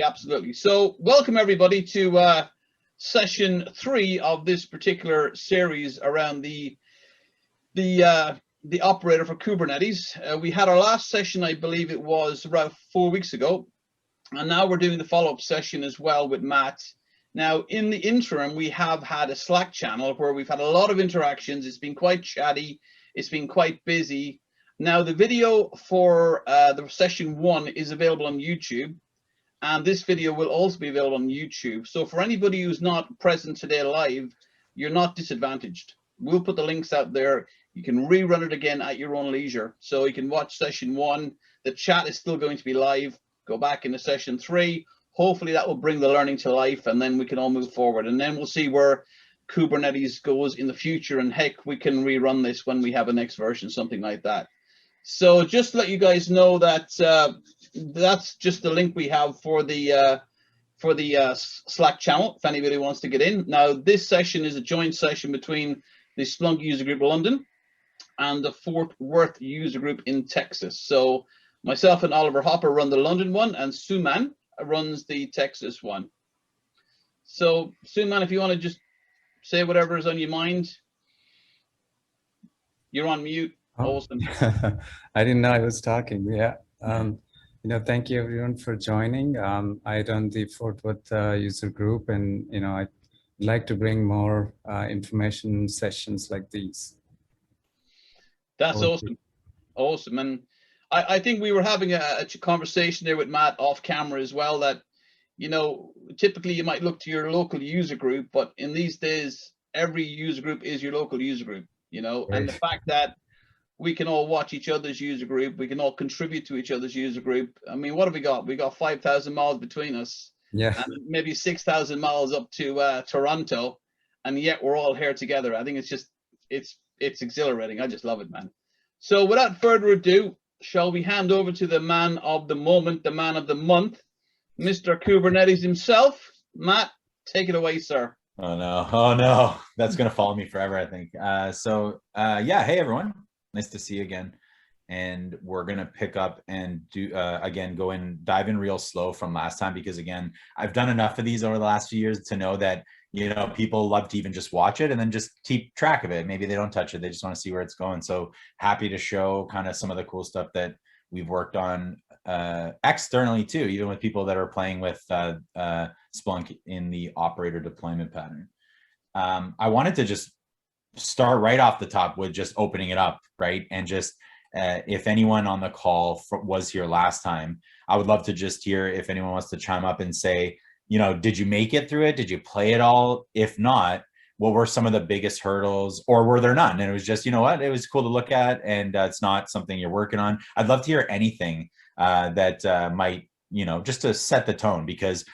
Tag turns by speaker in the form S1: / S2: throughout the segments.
S1: Absolutely. So welcome everybody to session 3 of this particular series around the operator for Kubernetes. We had our last session, I believe it was around 4 weeks ago, and now we're doing the follow-up session as well with Matt. Now, in the interim, we have had a Slack channel where we've had a lot of interactions. It's been quite chatty. It's been quite busy. Now, the video for the session 1 is available on YouTube, and this video will also be available on YouTube. So for anybody who's not present today live, you're not disadvantaged. We'll put the links out there. You can rerun it again at your own leisure. So you can watch session 1. The chat is still going to be live. Go back into session 3. Hopefully that will bring the learning to life, and then we can all move forward. And then we'll see where Kubernetes goes in the future. And heck, we can rerun this when we have a next version, something like that. So just to let you guys know that that's just the link we have for the Slack channel if anybody wants to get in. Now, this session is a joint session between the Splunk user group London and the Fort Worth user group in Texas. So myself and Oliver Hopper run the London one, and Suman runs the Texas one. So Suman, if you want to just say whatever is on your mind. You're on mute.
S2: Oh.
S1: Awesome.
S2: I didn't know I was talking. Yeah. Thank you everyone for joining. I run the Fort Worth user group, and I'd like to bring more information sessions like these.
S1: That's awesome. Awesome. And I think we were having a conversation there with Matt off camera as well, that typically you might look to your local user group, but in these days every user group is your local user group,
S2: Right.
S1: And the fact that we can all watch each other's user group. We can all contribute to each other's user group. I mean, what have we got? We got 5,000 miles between us.
S2: Yeah.
S1: And maybe 6,000 miles up to Toronto, and yet we're all here together. I think it's exhilarating. I just love it, man. So without further ado, shall we hand over to the man of the moment, the man of the month, Mr. Kubernetes himself. Matt, take it away, sir.
S3: Oh no, that's gonna follow me forever, I think. Yeah, hey everyone. Nice to see you again. And we're going to pick up and do, again, dive in real slow from last time, because again, I've done enough of these over the last few years to know that, people love to even just watch it and then just keep track of it. Maybe they don't touch it. They just want to see where it's going. So happy to show kind of some of the cool stuff that we've worked on externally too, even with people that are playing with Splunk in the operator deployment pattern. I wanted to just start right off the top with just opening it up, right? And just if anyone on the call was here last time, I would love to just hear if anyone wants to chime up and say, did you make it through it? Did you play it all? If not, what were some of the biggest hurdles, or were there none? And it was just, it was cool to look at, and it's not something you're working on. I'd love to hear anything that might, just to set the tone, because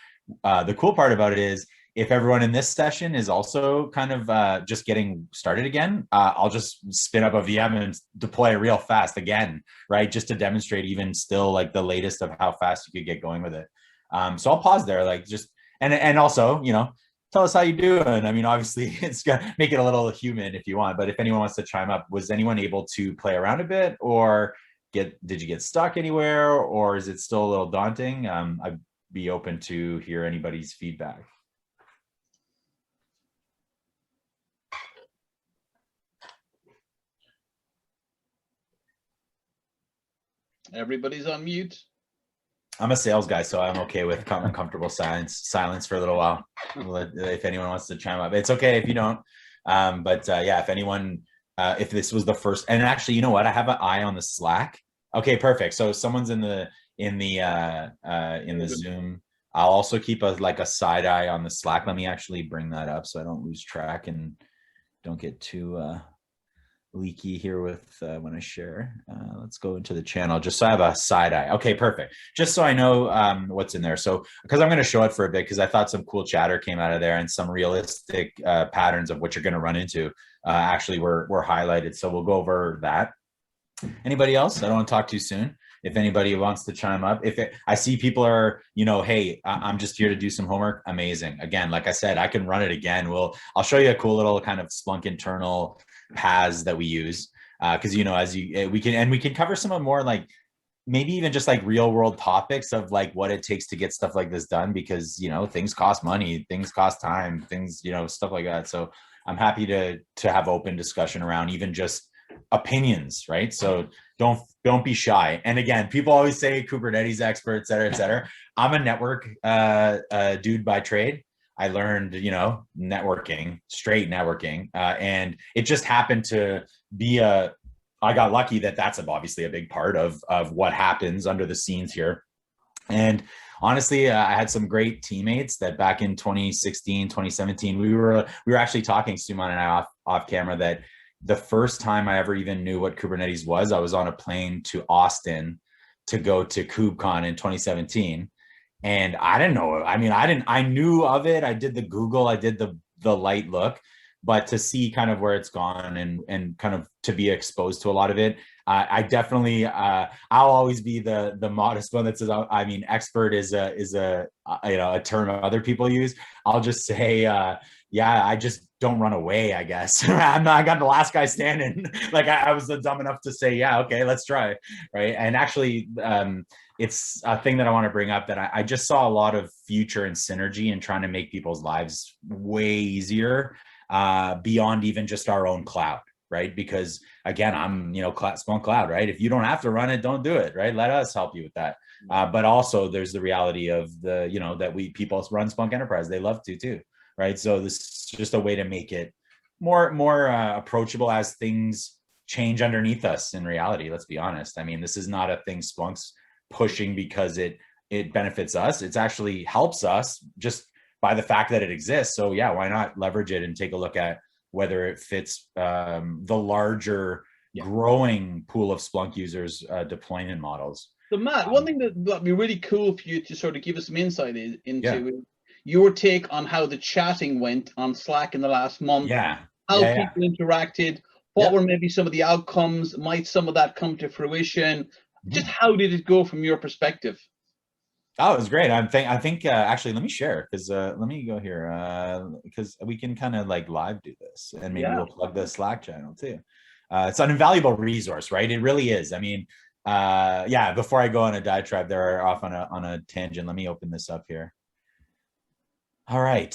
S3: the cool part about it is, if everyone in this session is also kind of just getting started again, I'll just spin up a VM and deploy it real fast again, right? Just to demonstrate even still like the latest of how fast you could get going with it. So I'll pause there, like just, and also, tell us how you doing. I mean, obviously it's gonna make it a little human if you want, but if anyone wants to chime up, was anyone able to play around a bit, or did you get stuck anywhere, or is it still a little daunting? I'd be open to hear anybody's feedback.
S1: Everybody's on mute.
S3: I'm a sales guy, so I'm okay with uncomfortable silence for a little while. If anyone wants to chime up, it's okay if you don't. Yeah, if anyone, if this was the first, and actually, you know what? I have an eye on the Slack. Okay, perfect. So someone's in the Zoom. I'll also keep a side eye on the Slack. Let me actually bring that up so I don't lose track and don't get too leaky here with when I share. Let's go into the channel just so I have a side eye. Okay, perfect. Just so I know what's in there. So because I'm going to show it for a bit, because I thought some cool chatter came out of there, and some realistic patterns of what you're going to run into actually were highlighted. So we'll go over that. Anybody else? I don't want to talk too soon. If anybody wants to chime up, I see people are, hey, I'm just here to do some homework. Amazing. Again, like I said, I can run it again. I'll show you a cool little kind of Splunk internal paths that we use, because we can cover some of more like maybe even just like real world topics of like what it takes to get stuff like this done, because, you know, things cost money, things cost time, things, you know, stuff like that. So I'm happy to have open discussion around even just opinions, right? So don't be shy. And again, people always say Kubernetes expert, et cetera, et cetera. I'm a network dude by trade. I learned, you know, networking, straight networking, and it just happened to be I got lucky that that's obviously a big part of what happens under the scenes here. And honestly, I had some great teammates that back in 2016, 2017, we were actually talking, Suman and I off camera, that the first time I ever even knew what Kubernetes was, I was on a plane to Austin to go to KubeCon in 2017. And I didn't know. I mean, I knew of it. I did the Google, I did the light look, but to see kind of where it's gone and kind of to be exposed to a lot of it, I definitely, I'll always be the modest one that says, I mean, expert is a you know, a term other people use. I'll just say, yeah, I just don't run away, I guess. I got the last guy standing. Like I was dumb enough to say, yeah, okay, let's try, right? And actually, it's a thing that I want to bring up, that I just saw a lot of future and synergy in trying to make people's lives way easier, beyond even just our own cloud, right? Because again, I'm, you know, Splunk Cloud, right? If you don't have to run it, don't do it, right? Let us help you with that. But also there's the reality of the, you know, that people run Splunk Enterprise. They love to too, right? So this is just a way to make it more approachable as things change underneath us in reality. Let's be honest. I mean, this is not a thing Splunk's pushing because it benefits us. It's actually helps us just by the fact that it exists. So yeah, why not leverage it and take a look at whether it fits the larger growing pool of Splunk users deployment models.
S1: So Matt, one thing that'd be really cool for you to sort of give us some insight into your take on how the chatting went on Slack in the last month. How people interacted. What were maybe some of the outcomes? Might some of that come to fruition? Just how did it go from your perspective?
S3: Oh, it was great. I think actually, let me share, because let me go here, because we can kind of like live do this, and maybe we'll plug the Slack channel too. It's an invaluable resource, right? It really is. I mean, yeah, before I go on a diatribe there off on a tangent, let me open this up here. All right.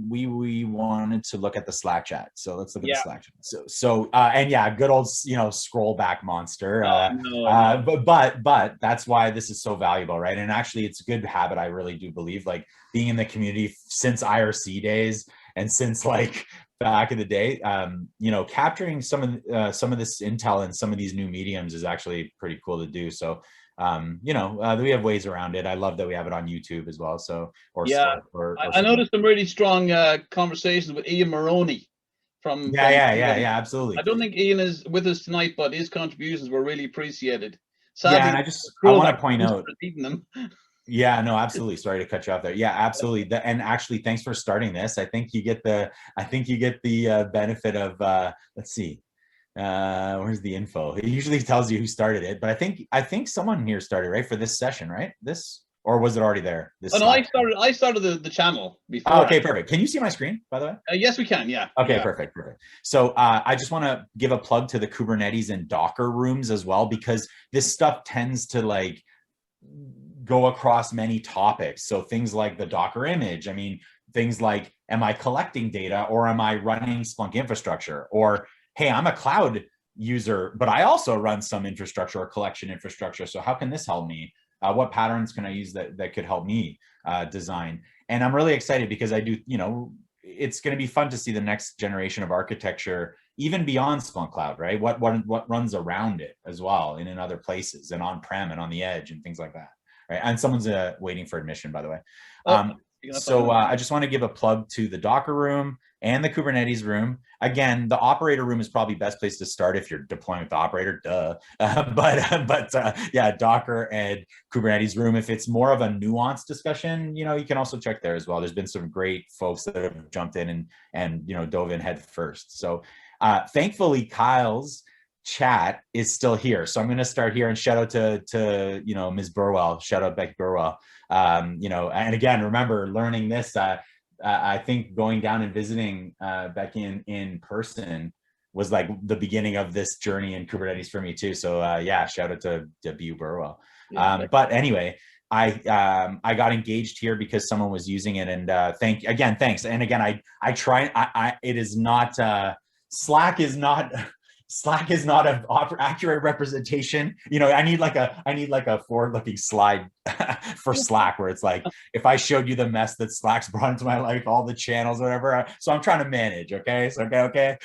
S3: We wanted to look at the Slack chat. So let's look at the Slack chat. So and yeah, good old, you know, scroll back monster. But that's why this is so valuable, right? And actually it's a good habit. I really do believe, like, being in the community since IRC days and since like back in the day, you know, capturing some of this intel and some of these new mediums is actually pretty cool to do. So you know, we have ways around it. I love that we have it on YouTube as well. So,
S1: I noticed some really strong conversations with Ian Maroney from
S3: absolutely.
S1: I don't think Ian is with us tonight, but his contributions were really appreciated. Sadly,
S3: and I want to point out,
S1: them.
S3: Yeah, no, absolutely. Sorry to cut you off there. Yeah, absolutely. And actually, thanks for starting this. I think you get the benefit of let's see. Where's the info? It usually tells you who started it, but I think someone here started, right, for this session, right? Or was it already there?
S1: No, I started the channel before.
S3: Oh, okay, perfect. Can you see my screen, by the way?
S1: Yes, we can. Yeah.
S3: Okay, perfect. So I just want to give a plug to the Kubernetes and Docker rooms as well, because this stuff tends to like go across many topics. So things like the Docker image. I mean, things like, am I collecting data or am I running Splunk infrastructure? Or, hey, I'm a cloud user, but I also run some infrastructure or collection infrastructure. So how can this help me? What patterns can I use that could help me design? And I'm really excited because I do, you know, it's going to be fun to see the next generation of architecture, even beyond Splunk Cloud, right? What runs around it as well, and in other places, and on-prem and on the edge and things like that, right? And someone's waiting for admission, by the way. So I just want to give a plug to the Docker room and the Kubernetes room. Again, the operator room is probably best place to start if you're deploying with the operator, duh. But yeah, Docker and Kubernetes room. If it's more of a nuanced discussion, you know, you can also check there as well. There's been some great folks that have jumped in and you know, dove in head first. So thankfully, Kyle's chat is still here. So I'm going to start here and shout out to you know, Ms. Burwell, shout out Becky Burwell. You know, and again, remember learning this, I think going down and visiting Becky in person was like the beginning of this journey in Kubernetes for me too. So yeah, shout out to Bu Burwell.
S1: Yeah,
S3: But anyway, I got engaged here because someone was using it, and thanks. And again, I try. It is not Slack is not. Slack is not an accurate representation. You know, I need like a forward-looking slide for Slack where it's like, if I showed you the mess that Slack's brought into my life, all the channels, whatever. So I'm trying to manage. Okay, so okay.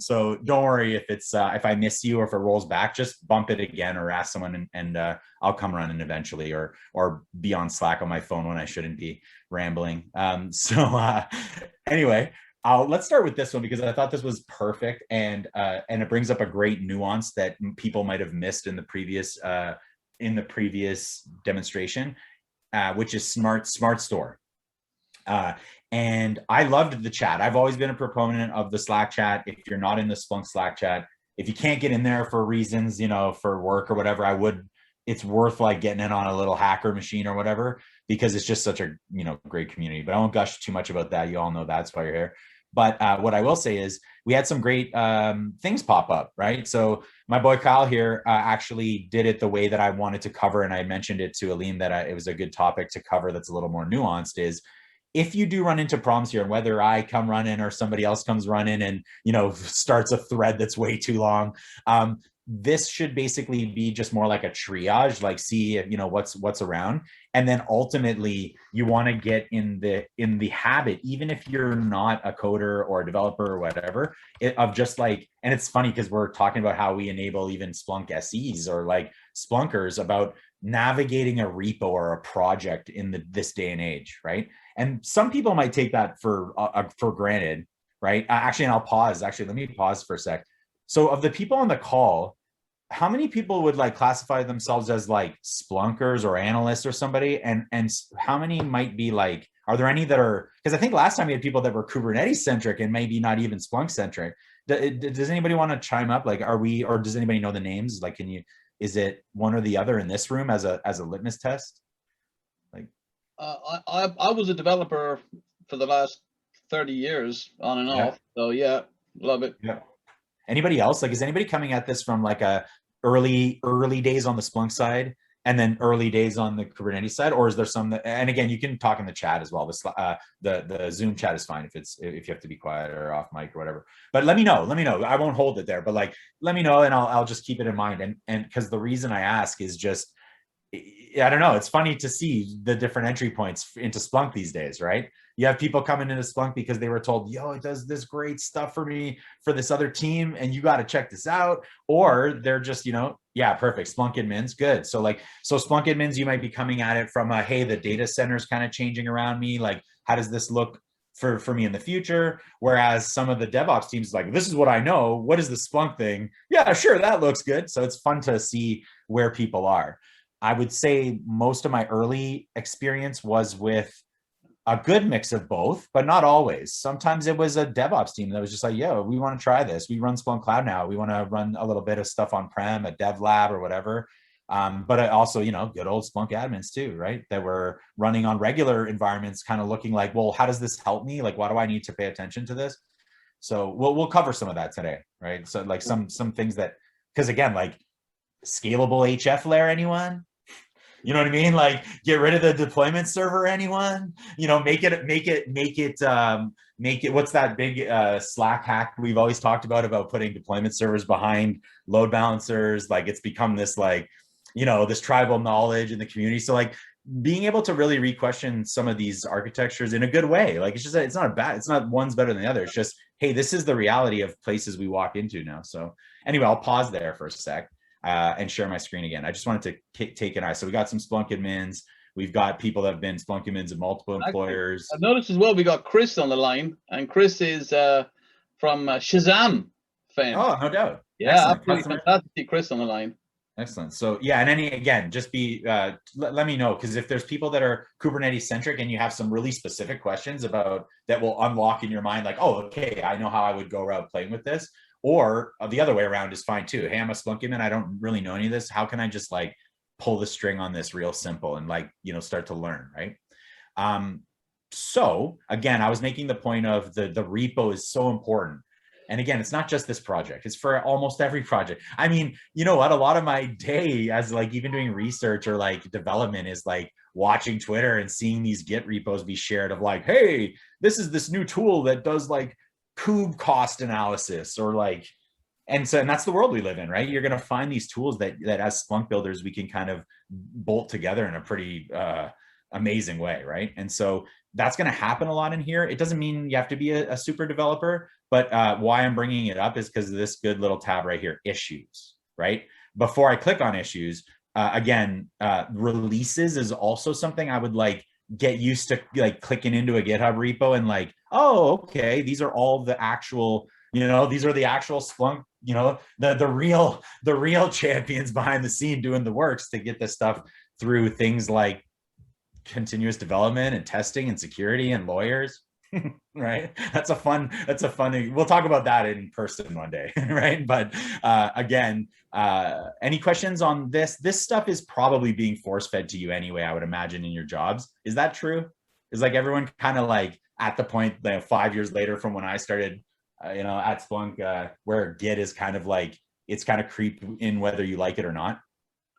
S3: So don't worry if it's if I miss you or if it rolls back, just bump it again or ask someone, and I'll come running eventually, or be on Slack on my phone when I shouldn't be rambling. Anyway. Let's start with this one because I thought this was perfect, and it brings up a great nuance that people might have missed in the previous demonstration, which is SmartStore. And I loved the chat. I've always been a proponent of the Slack chat. If you're not in the Splunk Slack chat, if you can't get in there for reasons, you know, for work or whatever, it's worth like getting in on a little hacker machine or whatever, because it's just such a, you know, great community. But I won't gush too much about that. You all know that's why you're here. But what I will say is we had some great things pop up, right? So my boy Kyle here actually did it the way that I wanted to cover, and I mentioned it to Aleem that it was a good topic to cover that's a little more nuanced, is if you do run into problems here, and whether I come running or somebody else comes running and, you know, starts a thread that's way too long, this should basically be just more like a triage, like see, you know, what's around. And then ultimately you want to get in the habit, even if you're not a coder or a developer or whatever, of just like, and it's funny because we're talking about how we enable even Splunk SEs or like Splunkers about navigating a repo or a project in this day and age, right? And some people might take that for granted, right? Actually, and I'll pause. Actually, let me pause for a sec. So of the people on the call, how many people would like classify themselves as like Splunkers or analysts or somebody? And how many might be like, are there any that are, because I think last time we had people that were Kubernetes centric and maybe not even Splunk centric. Does anybody want to chime up? Like, or does anybody know the names? Like, is it one or the other in this room as a litmus test? Like,
S1: I was a developer for the last 30 years on and off. So yeah, love it.
S3: Yeah. Anybody else? Like, is anybody coming at this from like a early days on the Splunk side and then early days on the Kubernetes side, or is there some that? And again, you can talk in the chat as well. The Zoom chat is fine if you have to be quiet or off mic or whatever. But let me know. I won't hold it there, but like let me know, and I'll just keep it in mind. And because the reason I ask is just, I don't know, it's funny to see the different entry points into Splunk these days, right? You have people coming into Splunk because they were told, yo, it does this great stuff for me for this other team, and you got to check this out. Or they're just, you know, yeah, perfect. Splunk admins, good. So Splunk admins, you might be coming at it from hey, the data center's kind of changing around me. Like, how does this look for me in the future? Whereas some of the DevOps teams like, this is what I know. What is the Splunk thing? Yeah, sure, that looks good. So it's fun to see where people are. I would say most of my early experience was with a good mix of both, but not always. Sometimes it was a DevOps team that was just like, yo, we want to try this. We run Splunk Cloud now. We want to run a little bit of stuff on-prem, a dev lab or whatever. But also, you know, good old Splunk admins too, right? That were running on regular environments, kind of looking like, well, how does this help me? Like, why do I need to pay attention to this? So we'll cover some of that today, right? So like some things that, because again, like scalable HF layer, anyone? You know what I mean? Like, get rid of the deployment server, anyone? You know, make it. What's that big Slack hack we've always talked about putting deployment servers behind load balancers? Like, it's become this, like, you know, this tribal knowledge in the community. So like being able to really re-question some of these architectures in a good way. Like, it's not one's better than the other. It's just, hey, this is the reality of places we walk into now. So anyway, I'll pause there for a sec. And share my screen again. I just wanted to take an eye. So we got some Splunk admins. We've got people that have been Splunk admins at multiple employers.
S1: I've noticed as well, we got Chris on the line, and Chris is from Shazam fame.
S3: Oh, no doubt.
S1: Yeah,
S3: excellent.
S1: absolutely fantastic to see Chris on the line.
S3: Excellent. So yeah, and again, just be let me know, because if there's people that are Kubernetes centric and you have some really specific questions about that will unlock in your mind, like, oh, okay, I know how I would go around playing with this. Or the other way around is fine too. Hey, I'm a Splunk admin. I don't really know any of this. How can I just like pull the string on this real simple and like, you know, start to learn, right? So again, I was making the point of the repo is so important. And again, it's not just this project, it's for almost every project. I mean, you know what? A lot of my day as like even doing research or like development is like watching Twitter and seeing these Git repos be shared of like, hey, this is this new tool that does like kube cost analysis or like, and that's the world we live in, right? You're going to find these tools that as Splunk builders, we can kind of bolt together in a pretty amazing way, right? And so that's going to happen a lot in here. It doesn't mean you have to be a super developer, but why I'm bringing it up is because of this good little tab right here, issues, right? Before I click on issues, again, releases is also something I would like get used to, like clicking into a GitHub repo and like, oh, okay, these are all the actual, these are the actual Splunk, the real champions behind the scene doing the works to get this stuff through things like continuous development and testing and security and lawyers. Right, that's a fun we'll talk about that in person one day. Right, but again, any questions on this stuff is probably being force fed to you anyway, I would imagine, in your jobs. Is that true? Is like everyone kind of like at the point 5 years later from when I started at Splunk, where Git is kind of like, it's kind of creep in whether you like it or not?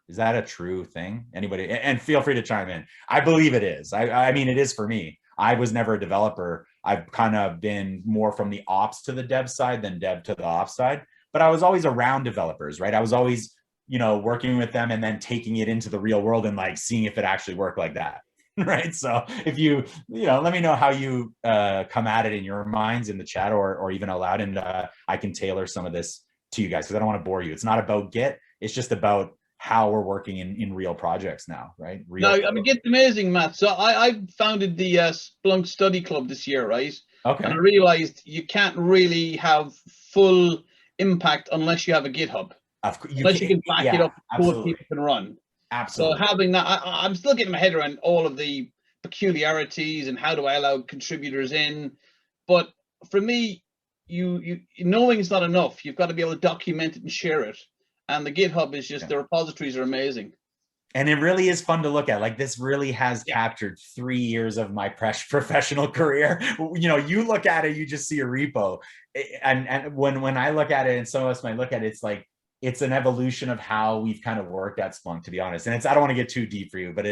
S3: Is that a true thing? Anybody? And feel free to chime in. I believe it is. I mean, it is for me. I was never a developer. I've kind of been more from the ops to the dev side than dev to the ops side, but I was always around developers, right? I was always, working with them and then taking it into the real world and like seeing if it actually worked like that. Right. So if you let me know how you come at it in your minds in the chat or even out loud, and I can tailor some of this to you guys, because I don't want to bore you. It's not about Git. It's just about how we're working in real projects now, right?
S1: I mean, Git's amazing, Matt. So I founded the Splunk Study Club this year, right?
S3: Okay.
S1: And I realized you can't really have full impact unless you have a GitHub. Unless you can back it up, code people can run.
S3: Absolutely.
S1: So having that, I'm still getting my head around all of the peculiarities and how do I allow contributors in. But for me, you knowing is not enough. You've got to be able to document it and share it. And the GitHub is just, the repositories are amazing.
S3: And it really is fun to look at. Like, this really has captured 3 years of my professional career. You look at it, you just see a repo. And when I look at it, and some of us might look at it, it's like, it's an evolution of how we've kind of worked at Splunk, to be honest. And I don't want to get too deep for you, but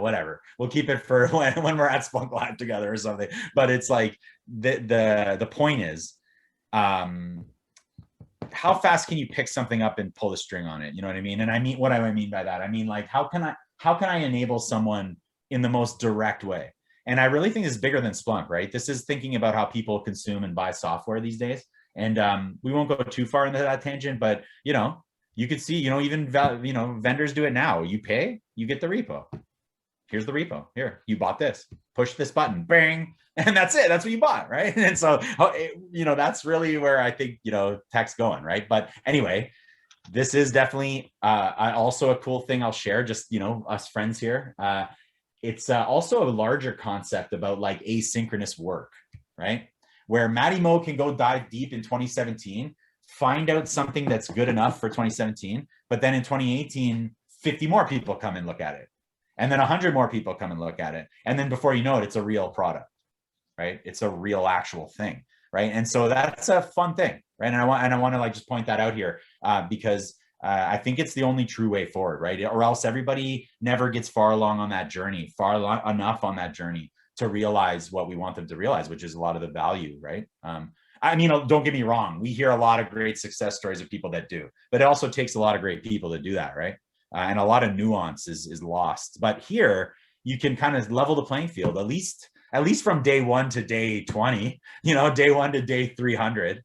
S3: whatever. We'll keep it for when we're at Splunk Live together or something. But it's like, the point is, how fast can you pick something up and pull the string on it? You know what I mean? And I mean, what do I mean by that? I mean, like, how can I enable someone in the most direct way? And I really think this is bigger than Splunk, right? This is thinking about how people consume and buy software these days. And we won't go too far into that tangent, but you could see, even vendors do it now. You pay, you get the repo. Here's the repo. Here, you bought this. Push this button, bang, and that's it. That's what you bought, right? And so, that's really where I think tech's going, right? But anyway, this is definitely also a cool thing I'll share. Just us friends here. It's also a larger concept about like asynchronous work, right? Where Matty Mo can go dive deep in 2017, find out something that's good enough for 2017, but then in 2018, 50 more people come and look at it. And then 100 more people come and look at it. And then before you know it, it's a real product, right? It's a real actual thing, right? And so that's a fun thing, right? And I want to like just point that out here because I think it's the only true way forward, right? Or else everybody never gets far enough on that journey to realize what we want them to realize, which is a lot of the value, right? I mean, don't get me wrong. We hear a lot of great success stories of people that do, but it also takes a lot of great people to do that, right? And a lot of nuance is lost. But here, you can kind of level the playing field, at least from day 1 to day 20, day 1 to day 300,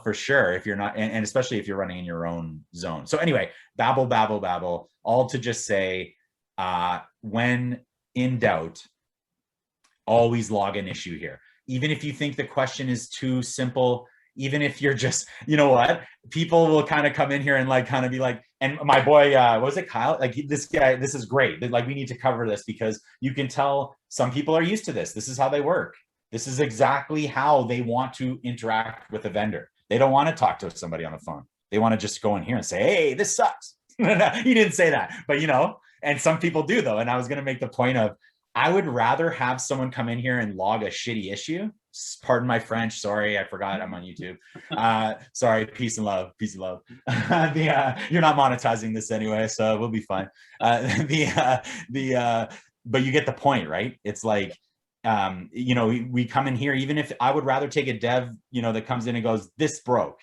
S3: for sure, if you're not, and especially if you're running in your own zone. So anyway, babble, all to just say, when in doubt, always log an issue here. Even if you think the question is too simple, even if you're just, people will kind of come in here and like kind of be like, and my boy, was it Kyle? Like, this guy, this is great. Like, we need to cover this because you can tell some people are used to this. This is how they work. This is exactly how they want to interact with a vendor. They don't want to talk to somebody on the phone. They want to just go in here and say, hey, this sucks. He didn't say that, but and some people do though. And I was going to make the point of, I would rather have someone come in here and log a shitty issue pardon my French. Sorry, I forgot I'm on YouTube. Sorry, peace and love. Peace and love. You're not monetizing this anyway, so we'll be fine. But you get the point, right? It's like, you know, we come in here, even if I would rather take a dev, you know, that comes in and goes, this broke.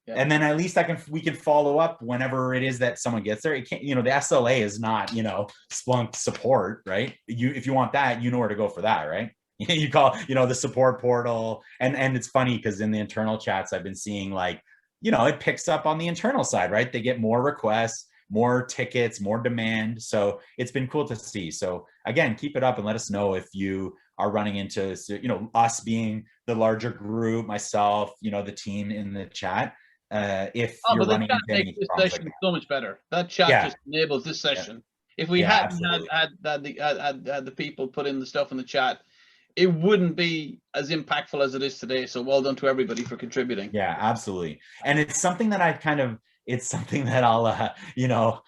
S3: Yeah. And then at least we can follow up whenever it is that someone gets there. It can't, you know, the SLA is not, you know, Splunk support, right? If you want that, you know where to go for that, right? You call, you know, the support portal. And it's funny because in the internal chats, I've been seeing like, you know, it picks up on the internal side, right? They get more requests, more tickets, more demand. So it's been cool to see. So again, keep it up and let us know if you are running into, you know, us being the larger group, myself, you know, the team in the chat. If you're running into any
S1: this session so much better. That chat just enables this session. If we hadn't had the people put in the stuff in the chat, it wouldn't be as impactful as it is today. So well done to everybody for contributing.
S3: Yeah, absolutely. And it's something that it's something that I'll, you know,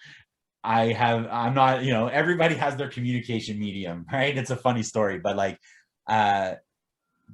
S3: I'm not, you know, everybody has their communication medium, right? It's a funny story, but like,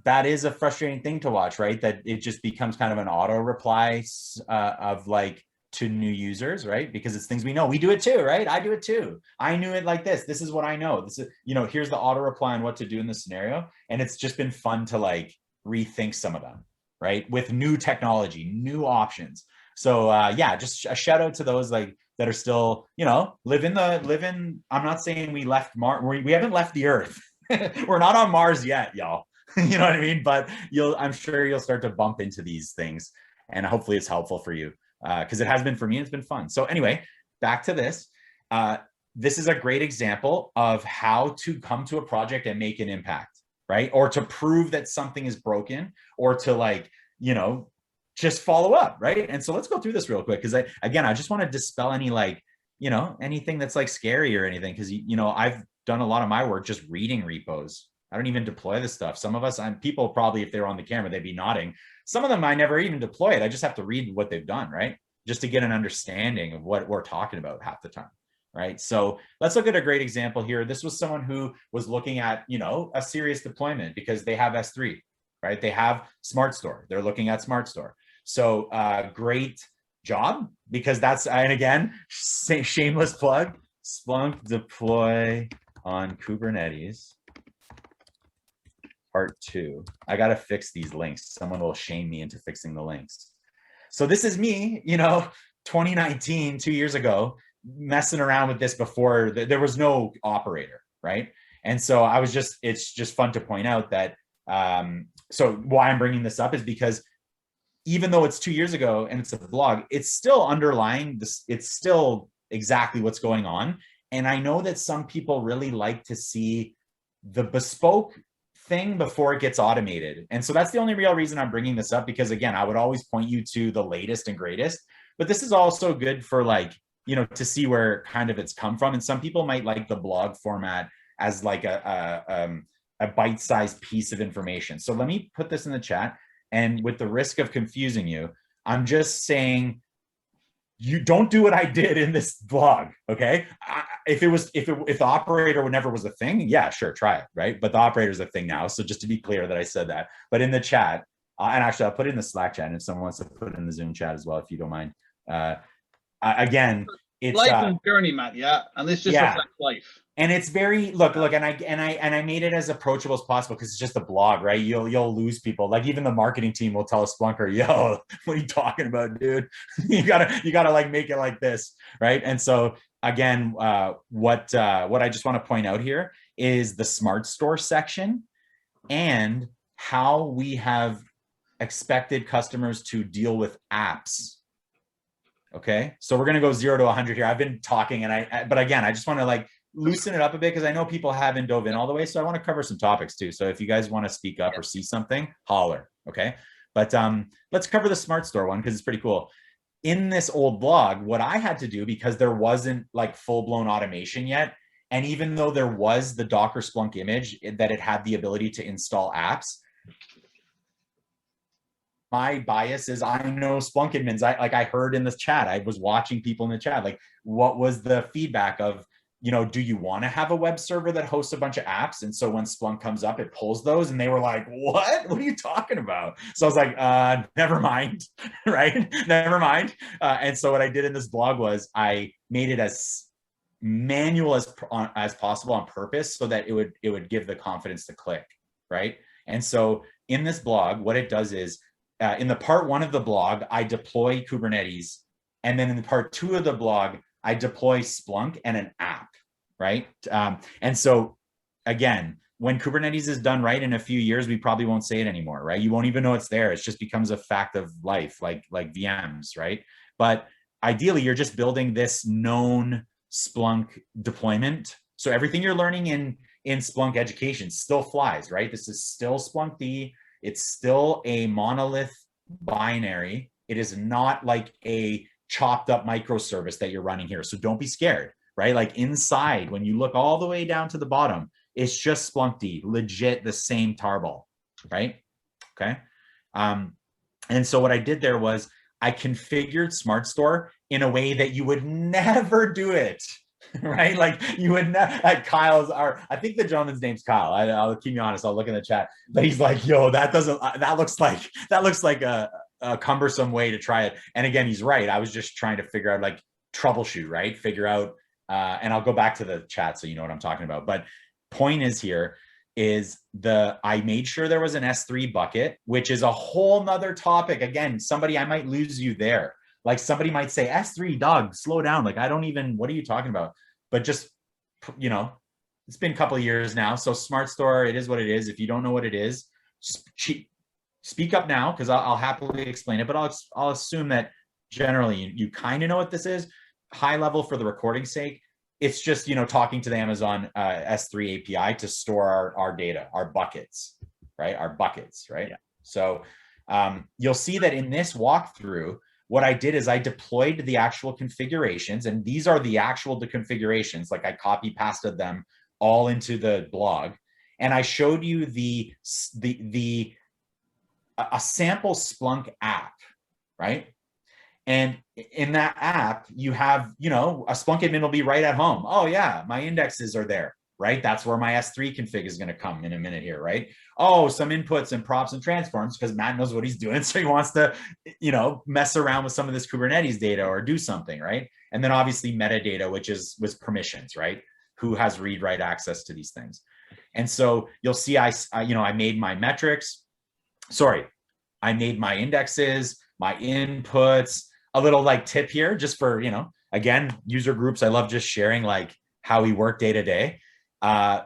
S3: that is a frustrating thing to watch, right? That it just becomes kind of an auto reply of like to new users, right? Because it's things we know. We do it too, right? I do it too. I knew it like this. This is what I know. This is, you know, here's the auto reply on what to do in the scenario. And it's just been fun to like rethink some of them, right? With new technology, new options. So yeah, just a shout out to those like that are still, you know, living. I'm not saying we left Mars. We haven't left the Earth. We're not on Mars yet, y'all. You know what I mean? But I'm sure you'll start to bump into these things, and hopefully it's helpful for you, because it has been for me. It's been fun. So anyway, back to this. This is a great example of how to come to a project and make an impact, right? Or to prove that something is broken, or to like, you know, just follow up, right? And so let's go through this real quick, because I just want to dispel any like, you know, anything that's like scary or anything, because you know, I've done a lot of my work just reading repos. I don't even deploy this stuff. Some of us, people probably, if they were on the camera, they'd be nodding. Some of them, I never even deploy it. I just have to read what they've done, right? Just to get an understanding of what we're talking about half the time, right? So let's look at a great example here. This was someone who was looking at, you know, a serious deployment because they have S3, right? They have SmartStore. They're looking at SmartStore. So great job, because that's, and again, shameless plug, Splunk deploy on Kubernetes. Part 2. I got to fix these links. Someone will shame me into fixing the links. So this is me, you know, 2019, 2 years ago, messing around with this before there was no operator, right? And so it's just fun to point out that, so why I'm bringing this up is because even though it's 2 years ago and it's a blog, it's still underlying this, it's still exactly what's going on. And I know that some people really like to see the bespoke thing before it gets automated. And so that's the only real reason I'm bringing this up, because again, I would always point you to the latest and greatest, but this is also good for like, you know, to see where kind of it's come from. And some people might like the blog format as like a bite-sized piece of information. So let me put this in the chat. And with the risk of confusing you, I'm just saying, you don't do what I did in this blog, okay? If the operator never was a thing, yeah, sure, try it, right? But the operator's a thing now, so just to be clear that I said that. But in the chat, and actually I'll put it in the Slack chat, and if someone wants to put it in the Zoom chat as well, if you don't mind. Again, it's
S1: life and journey, Matt, yeah, and this just reflects life.
S3: And it's very look, and I made it as approachable as possible because it's just a blog, right? You'll lose people. Like even the marketing team will tell a Splunker, "Yo, what are you talking about, dude? you gotta like make it like this, right?" And so again, what I just want to point out here is the SmartStore section and how we have expected customers to deal with apps. Okay, so we're gonna go 0 to 100 here. I've been talking, but again, I just want to like loosen it up a bit because I know people haven't dove in all the way. So I want to cover some topics too. So if you guys want to speak up or see something, holler. Okay. But let's cover the SmartStore one because it's pretty cool. In this old blog, what I had to do, because there wasn't like full-blown automation yet, and even though there was the Docker Splunk image that it had the ability to install apps, my bias is I know Splunk admins. I heard in the chat, I was watching people in the chat, like what was the feedback of, do you want to have a web server that hosts a bunch of apps? And so when Splunk comes up, it pulls those, and they were like, what are you talking about? So I was like, never mind, right? Never mind. And so what I did in this blog was I made it as manual as possible on purpose, so that it would give the confidence to click, right? And so in this blog, what it does is, in the part 1 of the blog, I deploy Kubernetes, and then in the part 2 of the blog, I deploy Splunk and an app, right? And so again, when Kubernetes is done right in a few years, we probably won't say it anymore, right? You won't even know it's there. It just becomes a fact of life, like VMs, right? But ideally, you're just building this known Splunk deployment. So everything you're learning in Splunk education still flies, right? This is still Splunk. It's still a monolith binary. It is not like a chopped up microservice that you're running here. So don't be scared, right? Like inside, when you look all the way down to the bottom, it's just Splunk, legit the same tarball, right? Okay. And so what I did there was I configured SmartStore in a way that you would never do it, right? Like you would never, like I think the gentleman's name's Kyle. I'll keep you honest. I'll look in the chat, but he's like, yo, that looks like a cumbersome way to try it. And again, he's right. I was just trying to figure out, like, troubleshoot, right? Figure out, and I'll go back to the chat so you know what I'm talking about. But point is here is I made sure there was an S3 bucket, which is a whole nother topic. Again, I might lose you there. Like somebody might say, S3, dog, slow down. Like, what are you talking about? But just, it's been a couple of years now. So SmartStore, it is what it is. If you don't know what it is, speak up now, because I'll happily explain it, but I'll assume that generally you kind of know what this is. High level for the recording's sake, it's just, talking to the Amazon S3 API to store our data, our buckets, right? Yeah. So you'll see that in this walkthrough, what I did is I deployed the actual configurations, and these are the actual configurations. Like I copy pasted them all into the blog, and I showed you a sample Splunk app, right? And in that app, you have, a Splunk admin will be right at home. Oh yeah, my indexes are there, right? That's where my S3 config is going to come in a minute here, right? Oh, some inputs and props and transforms, because Matt knows what he's doing. So he wants to, mess around with some of this Kubernetes data or do something, right? And then obviously metadata, which was permissions, right? Who has read-write access to these things. And so you'll see I made my metrics. I made my indexes, my inputs, a little like tip here, just for, again, user groups. I love just sharing like how we work day to day.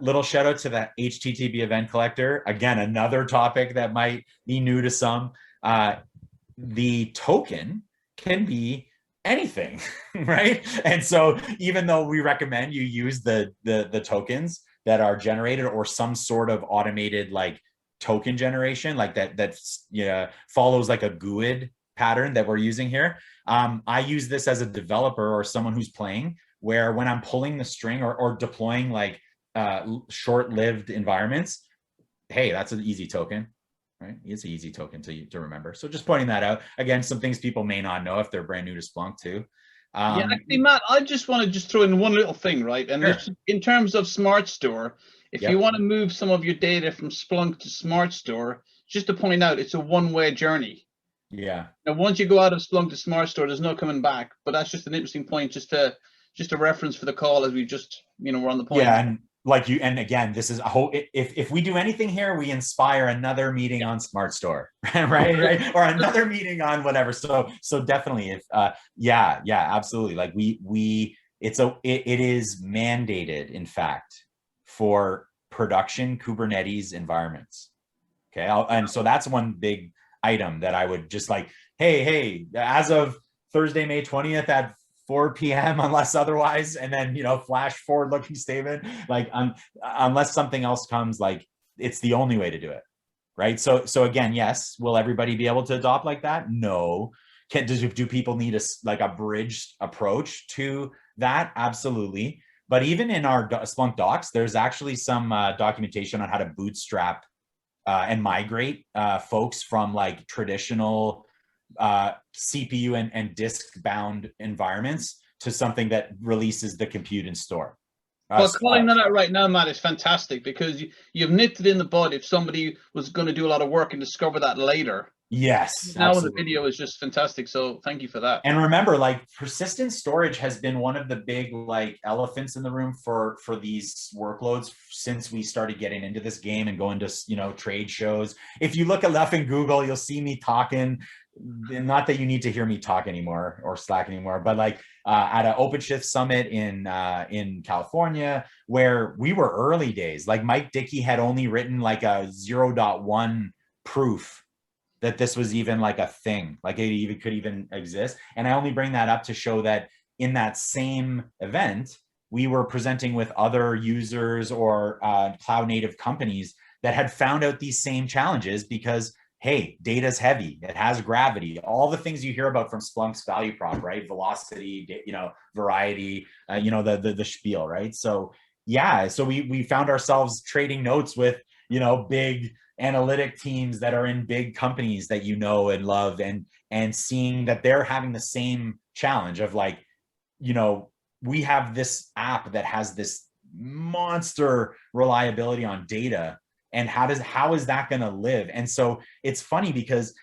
S3: Little shout out to the HTTP event collector. Again, another topic that might be new to some. The token can be anything, right? And so even though we recommend you use the tokens that are generated, or some sort of automated like token generation, like that follows like a GUID pattern that we're using here. I use this as a developer or someone who's playing, where when I'm pulling the string or deploying like short-lived environments, hey, that's an easy token, right? It's an easy token to remember. So just pointing that out. Again, some things people may not know if they're brand new to Splunk too.
S1: Yeah, actually, Matt, I just want to throw in one little thing, right? And
S3: sure.
S1: In terms of SmartStore, if you want to move some of your data from Splunk to SmartStore, just to point out, it's a one-way journey.
S3: Yeah.
S1: Now, once you go out of Splunk to SmartStore, there's no coming back. But that's just an interesting point, just a reference for the call as we just, we're on the point.
S3: Yeah, and again, this is a whole. If we do anything here, we inspire another meeting on SmartStore, right, or another meeting on whatever. So definitely, if absolutely. Like it is mandated, in fact, for production Kubernetes environments. Okay, and so that's one big item that I would just like, hey, as of Thursday, May 20th at 4 p.m. unless otherwise, and then flash forward-looking statement, like unless something else comes, like it's the only way to do it, right? So again, yes, will everybody be able to adopt like that? No. Do people need a bridged approach to that? Absolutely. But even in our Splunk docs, there's actually some documentation on how to bootstrap and migrate folks from like traditional CPU and disk bound environments to something that releases the compute and store.
S1: But calling that out right now, Matt, is fantastic because you've nipped it in the bud if somebody was going to do a lot of work and discover that later.
S3: Yes,
S1: now
S3: absolutely.
S1: The video is just fantastic, so thank you for that.
S3: And remember, like, persistent storage has been one of the big like elephants in the room for these workloads since we started getting into this game and going to, you know, trade shows. If you look enough in Google, you'll see me talking. Not that you need to hear me talk anymore or Slack anymore, but like at an OpenShift summit in California, where we were early days, like Mike Dickey had only written like a 0.1 proof that this was even like a thing, like it even could even exist. And I only bring that up to show that in that same event, we were presenting with other users or cloud native companies that had found out these same challenges because, hey, data's heavy, it has gravity, all the things you hear about from Splunk's value prop, right? Velocity, you know, variety, you know, the spiel, right? So yeah, so we found ourselves trading notes with, you know, big analytic teams that are in big companies that you know and love, and seeing that they're having the same challenge of like, you know, we have this app that has this monster reliability on data, and how is that going to live? And so it's funny because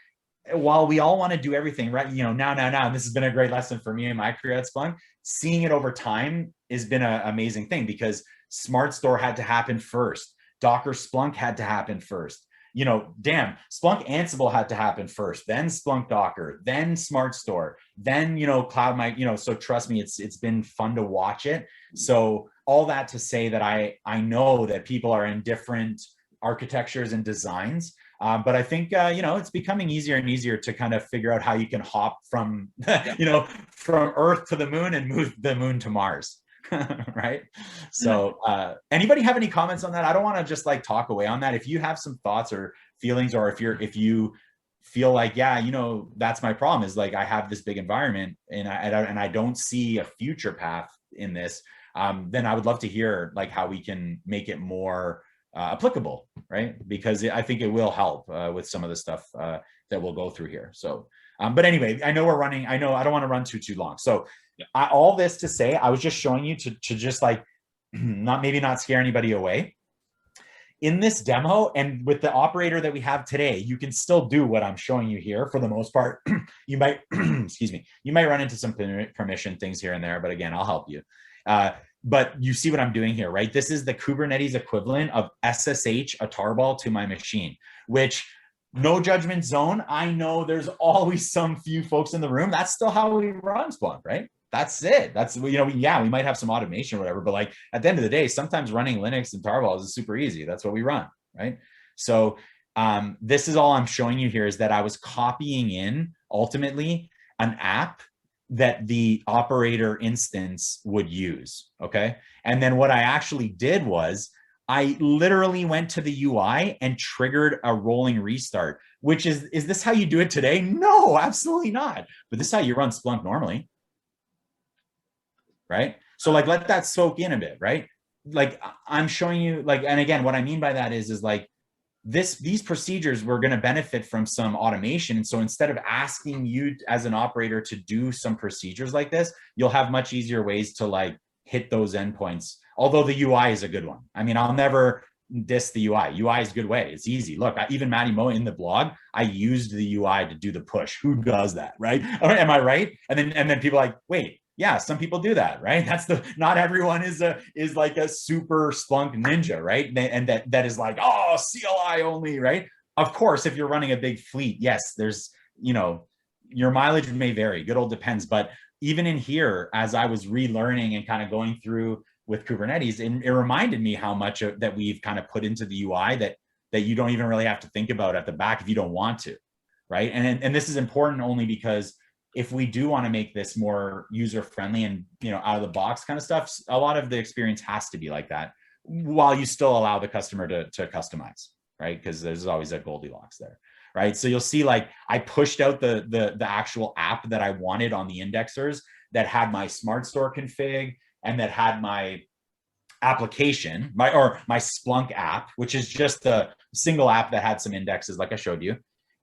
S3: while we all want to do everything right, you know, now, and this has been a great lesson for me in my career at Splunk, seeing it over time has been an amazing thing because SmartStore had to happen first. Docker Splunk had to happen first. You know, damn, Splunk Ansible had to happen first, then Splunk Docker, then SmartStore, then, you know, Cloud Might, you know, so trust me, it's been fun to watch it. So all that to say that I know that people are in different architectures and designs, but I think, you know, it's becoming easier and easier to kind of figure out how you can hop from, you know, from Earth to the moon and move the moon to Mars. Right. So anybody have any comments on that? I don't want to just like talk away on that. If you have some thoughts or feelings, or if you feel like, yeah, you know, that's my problem, is like I have this big environment and I don't see a future path in this, then I would love to hear like how we can make it more applicable, right? Because I think it will help with some of the stuff that we'll go through here. So but anyway, I know we're running, I know I don't want to run too long. So yeah. All this to say, I was just showing you to just like not scare anybody away. In this demo and with the operator that we have today, you can still do what I'm showing you here for the most part. You might, excuse me, you might run into some permission things here and there, but again, I'll help you. But you see what I'm doing here, right? This is the Kubernetes equivalent of SSH a tarball to my machine, which, no judgment zone. I know there's always some few folks in the room. That's still how we run Splunk, right? That's it. That's, you know, we might have some automation or whatever, but like at the end of the day, sometimes running Linux and tarballs is super easy. That's what we run, right? So this is all I'm showing you here, is that I was copying in ultimately an app that the operator instance would use, okay? And then what I actually did was I literally went to the UI and triggered a rolling restart, which is this how you do it today? No, absolutely not. But this is how you run Splunk normally, right? So like, let that soak in a bit, right? Like I'm showing you like, and again, what I mean by that is like these procedures were going to benefit from some automation. And so instead of asking you as an operator to do some procedures like this, you'll have much easier ways to like hit those endpoints. Although the UI is a good one. I mean, I'll never diss the UI. UI is a good way. It's easy. Look, even Matty Mo in the blog, I used the UI to do the push. Who does that, right? Am I right? And then people are like, wait, yeah, some people do that, right? That's not everyone is like a super Splunk ninja, right? And that is like, oh, CLI only, right? Of course, if you're running a big fleet, yes, there's, you know, your mileage may vary. Good old depends. But even in here, as I was relearning and kind of going through with Kubernetes, it reminded me how much that we've kind of put into the UI that you don't even really have to think about at the back if you don't want to, right? And this is important only because if we do want to make this more user friendly and, you know, out of the box kind of stuff, a lot of the experience has to be like that, while you still allow the customer to customize, right? Because there's always a Goldilocks there, right? So you'll see like I pushed out the actual app that I wanted on the indexers that had my SmartStore config and that had my application, my Splunk app, which is just a single app that had some indexes like I showed you.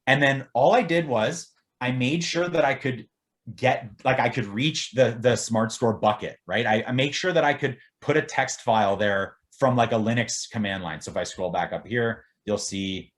S3: And then all I did was I made sure that I could reach the SmartStore bucket, right? I make sure that I could put a text file there from like a Linux command line. So if I scroll back up here, you'll see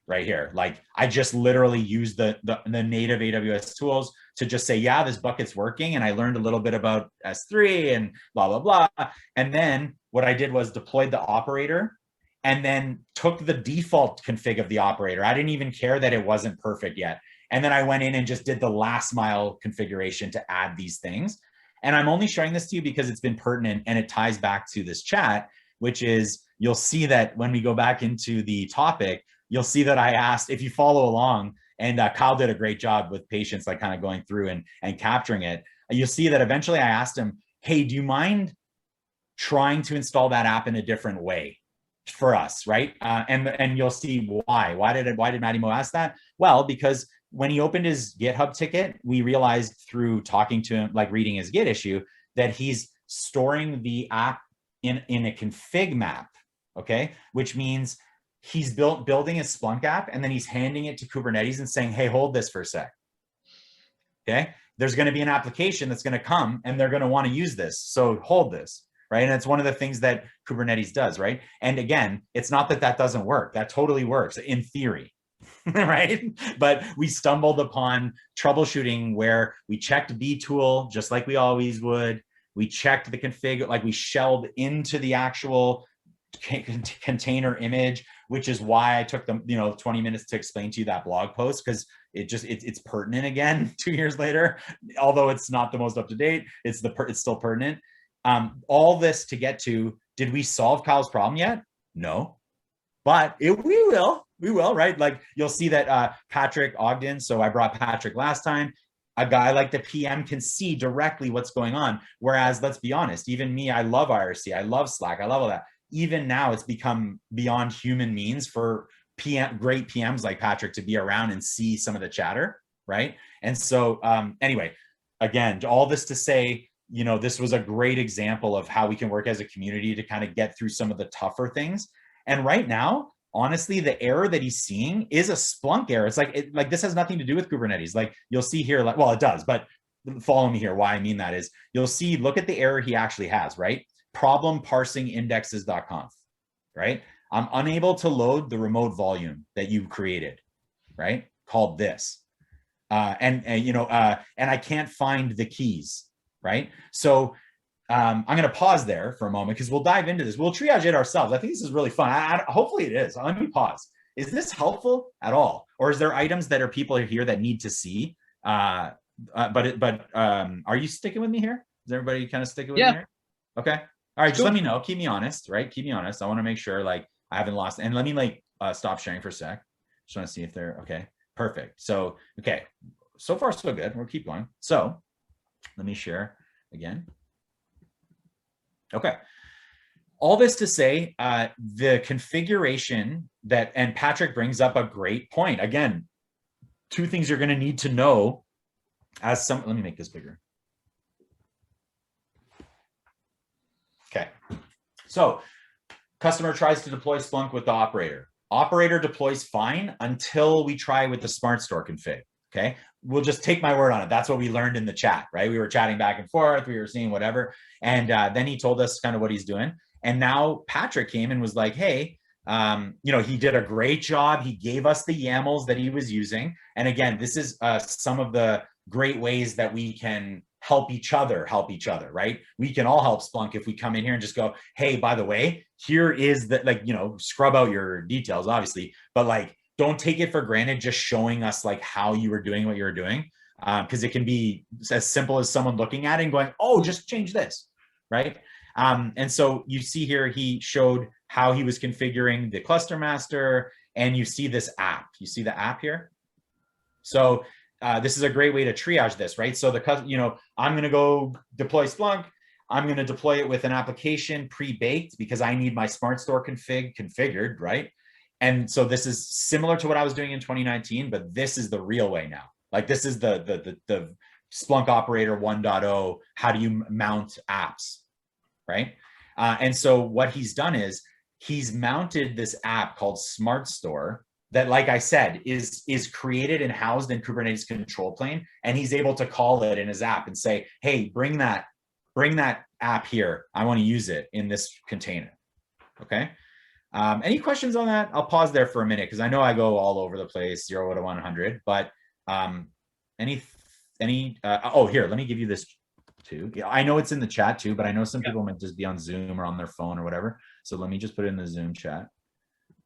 S3: right here, like I just literally used the native AWS tools to just say, yeah, this bucket's working. And I learned a little bit about S3 and blah, blah, blah. And then what I did was deployed the operator and then took the default config of the operator. I didn't even care that it wasn't perfect yet. And then I went in and just did the last mile configuration to add these things. And I'm only showing this to you because it's been pertinent and it ties back to this chat, which is you'll see that when we go back into the topic, you'll see that I asked, if you follow along, and Kyle did a great job with patience, like kind of going through and capturing it. You'll see that eventually I asked him, hey, do you mind trying to install that app in a different way for us, right? And you'll see why. Why did Matty Mo ask that? Well, because when he opened his GitHub ticket, we realized through talking to him, like reading his Git issue, that he's storing the app in a config map, okay? Which means he's building a Splunk app and then he's handing it to Kubernetes and saying, hey, hold this for a sec, okay? There's gonna be an application that's gonna come and they're gonna wanna use this, so hold this, right? And it's one of the things that Kubernetes does, right? And again, it's not that that doesn't work, that totally works in theory, right? But we stumbled upon troubleshooting where we checked btool just like we always would. We checked the config, like we shelled into the actual container image, which is why I took them, 20 minutes to explain to you that blog post, because it's pertinent again 2 years later, although it's not the most up to date. It's still pertinent. All this to get to, did we solve Kyle's problem yet? No, but we will, right? Like you'll see that Patrick Ogden. So I brought Patrick last time. A guy like the PM can see directly what's going on. Whereas, let's be honest, even me, I love IRC, I love Slack, I love all that. Even now, it's become beyond human means for great PMs like Patrick to be around and see some of the chatter, right? And so anyway, again, all this to say, this was a great example of how we can work as a community to kind of get through some of the tougher things. And right now, honestly, the error that he's seeing is a Splunk error. It's like this has nothing to do with Kubernetes. Like you'll see here, like, well, it does, but follow me here. Why I mean that is you'll see, look at the error he actually has, right? Problem parsing indexes.conf, right? I'm unable to load the remote volume that you created, right? Called this. And I can't find the keys, right? So I'm going to pause there for a moment because we'll dive into this. We'll triage it ourselves. I think this is really fun. Hopefully it is. Let me pause. Is this helpful at all? Or is there items that people are here that need to see? Are you sticking with me here? Is everybody kind of sticking with me here? Okay. All right. Just let me know. Keep me honest, right? Keep me honest. I want to make sure like I haven't lost. And let me stop sharing for a sec. Just want to see if they're okay. Perfect. So, okay. So far, so good. We'll keep going. So let me share again. Okay. All this to say, the configuration and Patrick brings up a great point. Again, two things you're going to need to know let me make this bigger. Okay. So customer tries to deploy Splunk with the operator. Operator deploys fine until we try with the SmartStore config. Okay. We'll just take my word on it. That's what we learned in the chat, right? We were chatting back and forth. We were seeing whatever. And then he told us kind of what he's doing. And now Patrick came and was like, hey, he did a great job. He gave us the YAMLs that he was using. And again, this is some of the great ways that we can help each other, right? We can all help Splunk if we come in here and just go, hey, by the way, here is the, scrub out your details, obviously, but don't take it for granted just showing us how you were doing what you were doing, because it can be as simple as someone looking at it and going, oh, just change this, right? And so you see here, he showed how he was configuring the cluster master, and you see this app. You see the app here? So this is a great way to triage this, right? So I'm going to go deploy Splunk. I'm going to deploy it with an application pre-baked because I need my SmartStore configured, right? And so this is similar to what I was doing in 2019, but this is the real way now. This is the Splunk Operator 1.0. How do you mount apps, right? And so what he's done is he's mounted this app called SmartStore that, like I said, is created and housed in Kubernetes control plane. And he's able to call it in his app and say, hey, bring that bring that app here. I want to use it in this container. Okay. Any questions on that? I'll pause there for a minute because I know I go all over the place, 0 to 100. But oh, here, let me give you this too. Yeah, I know it's in the chat too, but I know some people might just be on Zoom or on their phone or whatever. So let me just put it in the Zoom chat.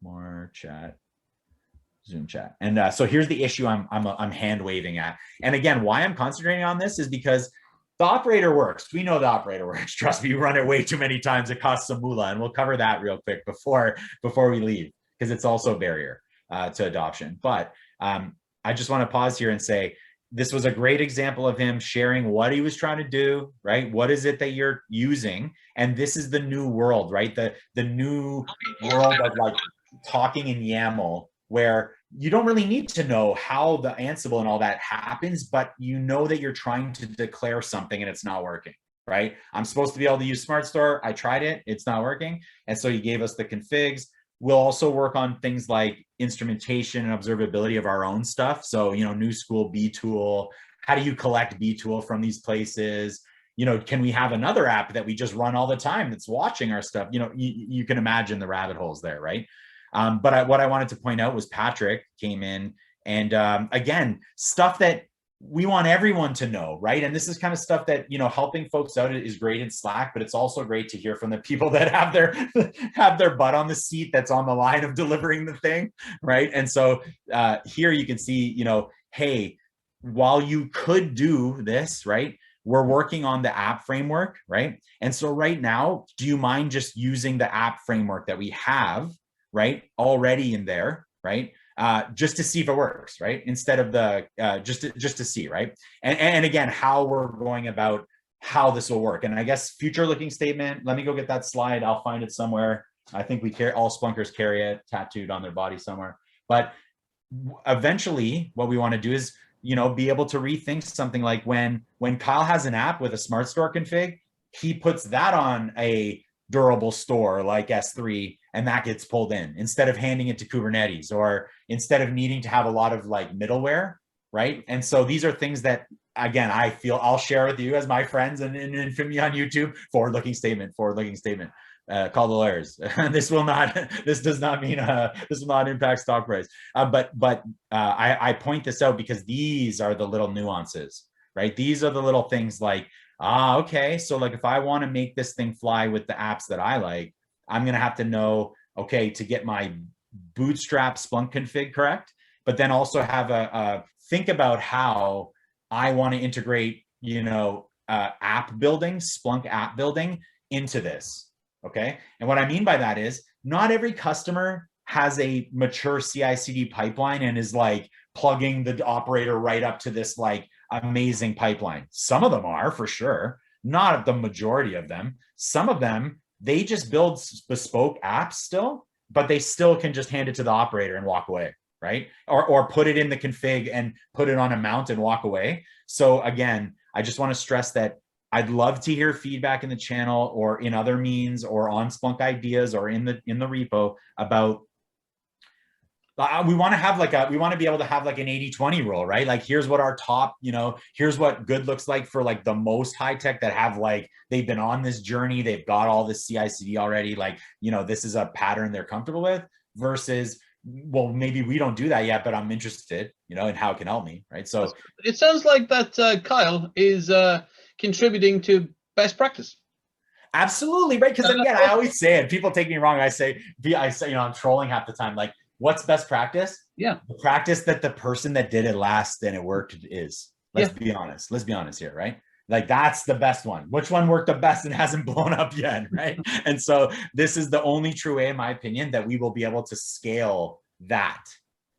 S3: More chat. Zoom chat. And so here's the issue I'm hand waving at. And again, why I'm concentrating on this is because the operator works. We know the operator works. Trust me, you run it way too many times. It costs some moolah, and we'll cover that real quick before we leave, because it's also a barrier to adoption. But I just want to pause here and say, this was a great example of him sharing what he was trying to do, right? What is it that you're using? And this is the new world, right? The new world of like talking in YAML, where you don't really need to know how the Ansible and all that happens, but you know that you're trying to declare something and it's not working, right? I'm supposed to be able to use SmartStore. I tried it, it's not working. And so he gave us the configs. We'll also work on things like instrumentation and observability of our own stuff. So, you know, new school btool, how do you collect btool from these places? You know, can we have another app that we just run all the time that's watching our stuff? You know, you can imagine the rabbit holes there, right? But what I wanted to point out was Patrick came in and again, stuff that we want everyone to know, right? And this is kind of stuff that, you know, helping folks out is great in Slack, but it's also great to hear from the people that have their butt on the seat, that's on the line of delivering the thing, right? And so here you can see, you know, hey, while you could do this, right? We're working on the app framework, right? And so right now, do you mind just using the app framework that we have, right, already in there, right, just to see if it works, right, instead of the just to see, right? And again, how we're going about how this will work. And I guess future looking statement, let me go get that slide. I'll find it somewhere. I think all Splunkers carry it tattooed on their body somewhere. But eventually what we want to do is, you know, be able to rethink something like when Kyle has an app with a SmartStore config, he puts that on a durable store like S3, and that gets pulled in instead of handing it to Kubernetes, or instead of needing to have a lot of like middleware, right? And so these are things that, again, I feel I'll share with you as my friends and infamy on YouTube. Forward-looking statement. Call the lawyers. This does not mean this will not impact stock price. But I point this out because these are the little nuances, right? These are the little things like, okay, so like if I want to make this thing fly with the apps that I like, I'm going to have to know, okay, to get my bootstrap Splunk config correct, but then also have a think about how I want to integrate, you know, app building, Splunk app building into this. Okay. And what I mean by that is not every customer has a mature CI/CD pipeline and is like plugging the operator right up to this like amazing pipeline. Some of them are, for sure, not the majority of them. Some of them, they just build bespoke apps still, but they still can just hand it to the operator and walk away, right? Or put it in the config and put it on a mount and walk away. So again, I just want to stress that I'd love to hear feedback in the channel or in other means or on Splunk Ideas or in the repo about we want to be able to have like an 80-20 rule, right? Like, here's what our top, you know, here's what good looks like for like the most high tech that have like, they've been on this journey, they've got all this CI/CD already, like, you know, this is a pattern they're comfortable with, versus, well, maybe we don't do that yet, but I'm interested, you know, in how it can help me, right? So
S1: it sounds like that Kyle is contributing to best practice.
S3: Absolutely, right? Because again, I always say it, people take me wrong. I say, you know, I'm trolling half the time, like, what's best practice?
S1: Yeah.
S3: The practice that the person that did it last and it worked is. Let's be honest. Let's be honest here, right? Like, that's the best one. Which one worked the best and hasn't blown up yet, right? And so this is the only true way, in my opinion, that we will be able to scale that.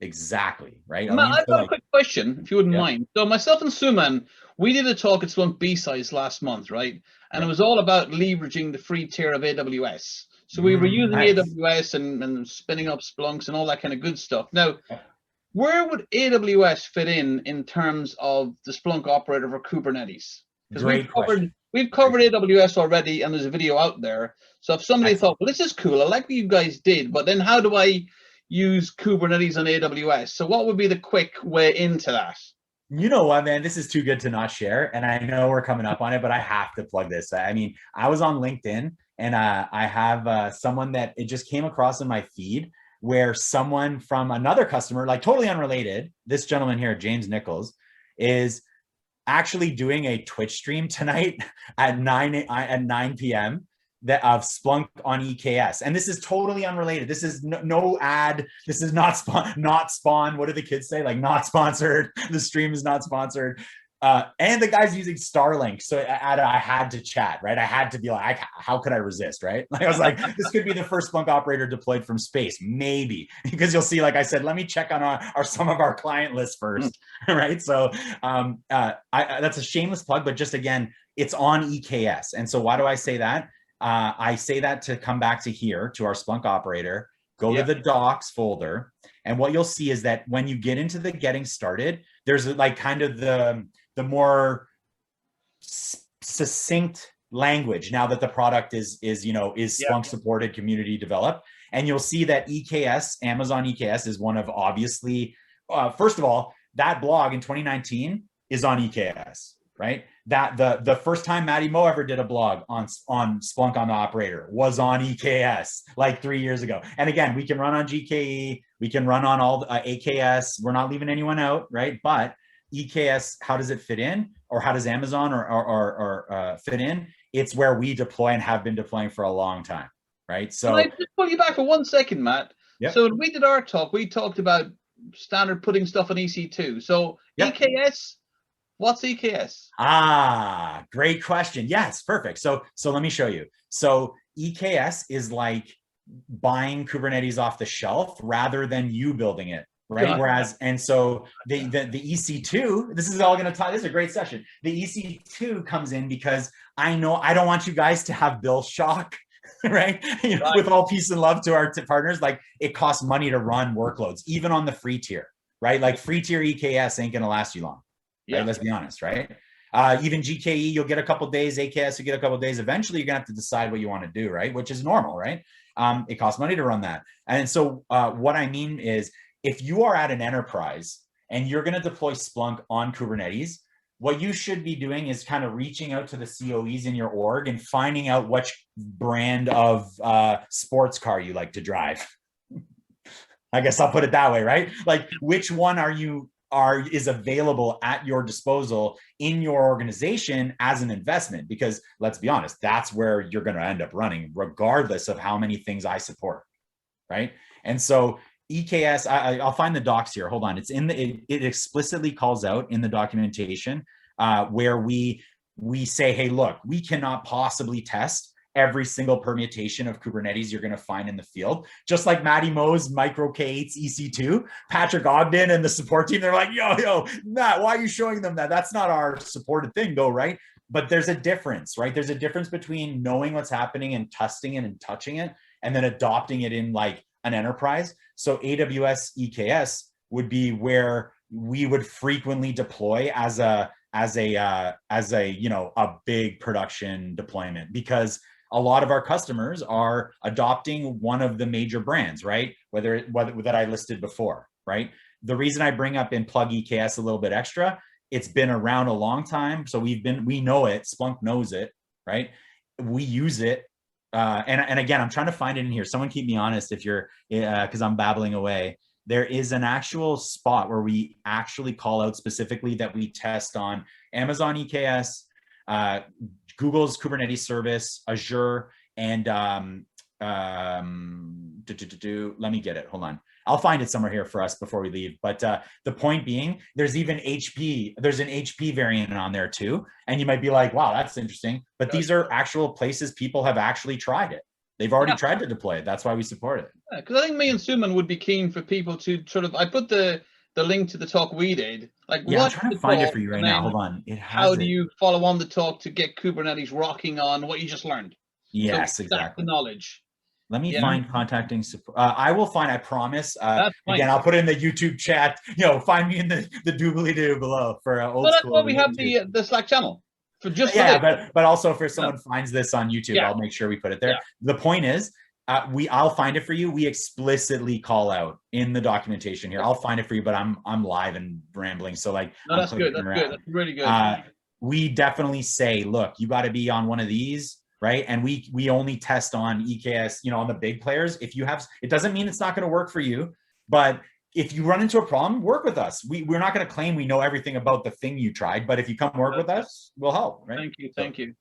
S3: Exactly, right?
S1: Matt, I've got a quick question, if you wouldn't mind. So myself and Suman, we did a talk at Splunk B-Size last month, right? And it was all about leveraging the free tier of AWS. So we were using AWS and spinning up Splunks and all that kind of good stuff. Now, where would AWS fit in terms of the Splunk operator for Kubernetes? Because we've covered AWS already, and there's a video out there. So if somebody thought, well, this is cool, I like what you guys did, but then how do I use Kubernetes on AWS? So what would be the quick way into that?
S3: You know what, man? This is too good to not share. And I know we're coming up on it, but I have to plug this. I mean, I was on LinkedIn and I have someone that it just came across in my feed where someone from another customer, like totally unrelated, this gentleman here, James Nichols, is actually doing a Twitch stream tonight at 9 p.m. that of Splunk on EKS. And this is totally unrelated. This is no ad. This is not spawn. What do the kids say? Like not sponsored. The stream is not sponsored. And the guy's using Starlink. So I had to chat, right? I had to be like, how could I resist, right? Like I was like, this could be the first Splunk operator deployed from space, maybe. Because you'll see, like I said, let me check on some of our client lists first, right? So that's a shameless plug, but just again, it's on EKS. And so why do I say that? I say that to come back to here, to our Splunk operator, go to the docs folder. And what you'll see is that when you get into the getting started, there's like kind of the more succinct language now that the product is Splunk supported, community developed. And you'll see that EKS, Amazon EKS is one of obviously, first of all, that blog in 2019 is on EKS, right? That the first time Matty Mo ever did a blog on Splunk on the operator was on EKS like 3 years ago. And again, we can run on GKE, we can run on all the AKS. We're not leaving anyone out, right? But EKS, how does it fit in? Or how does Amazon or fit in? It's where we deploy and have been deploying for a long time, right? So
S1: can I just pull you back for 1 second, Matt?
S3: Yep.
S1: So when we did our talk, we talked about standard putting stuff on EC2. So EKS, what's EKS?
S3: Great question. Yes, perfect. So let me show you. So EKS is like buying Kubernetes off the shelf rather than you building it, right? Whereas, and so the EC2, this is all going to tie, this is a great session. The EC2 comes in because I know I don't want you guys to have bill shock, right? With all peace and love to our partners, like it costs money to run workloads, even on the free tier, right? Like free tier EKS ain't going to last you long. Right? Let's be honest, right? Even GKE, you'll get a couple days, AKS, you get a couple days. Eventually, you're gonna have to decide what you want to do, right? Which is normal, right? It costs money to run that. And so what I mean is, if you are at an enterprise and you're gonna deploy Splunk on Kubernetes, what you should be doing is kind of reaching out to the COEs in your org and finding out which brand of sports car you like to drive. I guess I'll put it that way, right? Like, which one is available at your disposal in your organization as an investment? Because let's be honest, that's where you're going to end up running regardless of how many things I support, right? And so EKS, I'll find the docs here. Hold on. It's in it explicitly calls out in the documentation where we say, hey, look, we cannot possibly test every single permutation of Kubernetes you're going to find in the field. Just like Matty Mo's Micro K8's EC2, Patrick Ogden and the support team, they're like, yo, Matt, why are you showing them that? That's not our supported thing though, right? But there's a difference, right? There's a difference between knowing what's happening and testing it and touching it, and then adopting it in like an enterprise. So AWS EKS would be where we would frequently deploy as a big production deployment, because a lot of our customers are adopting one of the major brands, right? Whether that I listed before, right? The reason I bring up and plug EKS a little bit extra, it's been around a long time. So we know it, Splunk knows it, right? We use it. And again, I'm trying to find it in here. Someone keep me honest if you're, because I'm babbling away. There is an actual spot where we actually call out specifically that we test on Amazon EKS, Google's Kubernetes service, Azure, and let me get it. Hold on. I'll find it somewhere here for us before we leave. But the point being, there's even HP. There's an HP variant on there too. And you might be like, wow, that's interesting. But these are actual places people have actually tried it. They've already tried to deploy it. That's why we support it.
S1: Because I think me and Suman would be keen for people to sort of, I put the link to the talk we did. Like,
S3: yeah, I'm trying to find it for you right now. Hold on.
S1: How do you follow on the talk to get Kubernetes rocking on what you just learned?
S3: Yes,
S1: so
S3: exactly.
S1: The knowledge.
S3: Let me find contacting support. I will find, I promise. Again, I'll put it in the YouTube chat. Find me in the doobly-doo below for old school.
S1: That's why we have the Slack channel. For just
S3: but also if someone finds this on YouTube, I'll make sure we put it there. The point is, I'll find it for you. We explicitly call out in the documentation here. I'll find it for you, but I'm live and rambling. So like,
S1: no, that's good. That's good. That's really good.
S3: We definitely say, look, you got to be on one of these, right? And we only test on EKS, you know, on the big players. If you have, it doesn't mean it's not going to work for you, but if you run into a problem, work with us. We're not going to claim we know everything about the thing you tried, but if you come work with us, we'll help, right?
S1: Thank you. Thank you.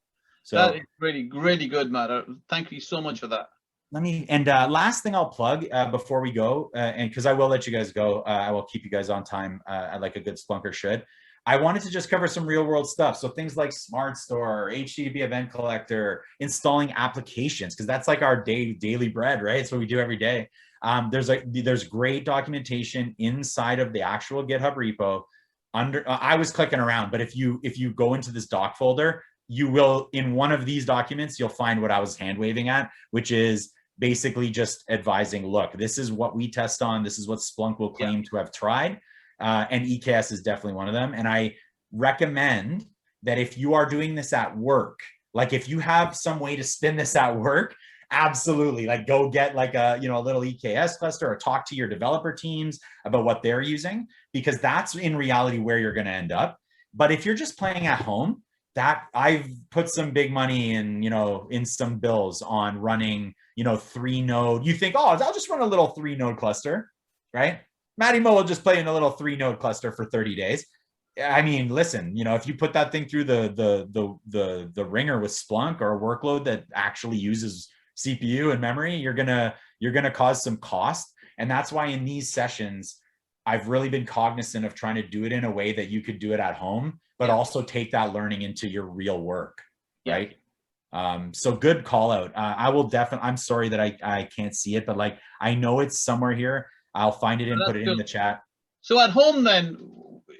S3: So
S1: that is really, really good, Matt. Thank you so much for that.
S3: Let me, and last thing I'll plug before we go, and because I will let you guys go, I will keep you guys on time like a good Splunker should. I wanted to just cover some real world stuff. So things like SmartStore, HTTP event collector, installing applications, because that's like our daily bread, right? It's what we do every day. There's great documentation inside of the actual GitHub repo. I was clicking around, but if you go into this doc folder, you will, in one of these documents, you'll find what I was hand waving at, which is basically just advising, look, this is what we test on. This is what Splunk will claim to have tried. And EKS is definitely one of them. And I recommend that if you are doing this at work, like if you have some way to spin this at work, absolutely, like go get like a, you know, a little EKS cluster or talk to your developer teams about what they're using, because that's in reality where you're going to end up. But if you're just playing at home, that I've put some big money in, you know, in some bills on running, you know, 3-node. You think, oh, I'll just run a little 3-node cluster, right? Matty Mo will just play in a little 3-node cluster for 30 days. I mean, listen, you know, if you put that thing through the ringer with Splunk or a workload that actually uses CPU and memory, you're gonna cause some cost. And that's why in these sessions, I've really been cognizant of trying to do it in a way that you could do it at home, but also take that learning into your real work, right? So good call out. I will definitely, I'm sorry that I can't see it, but like, I know it's somewhere here. I'll find it and put it in the chat.
S1: So at home then,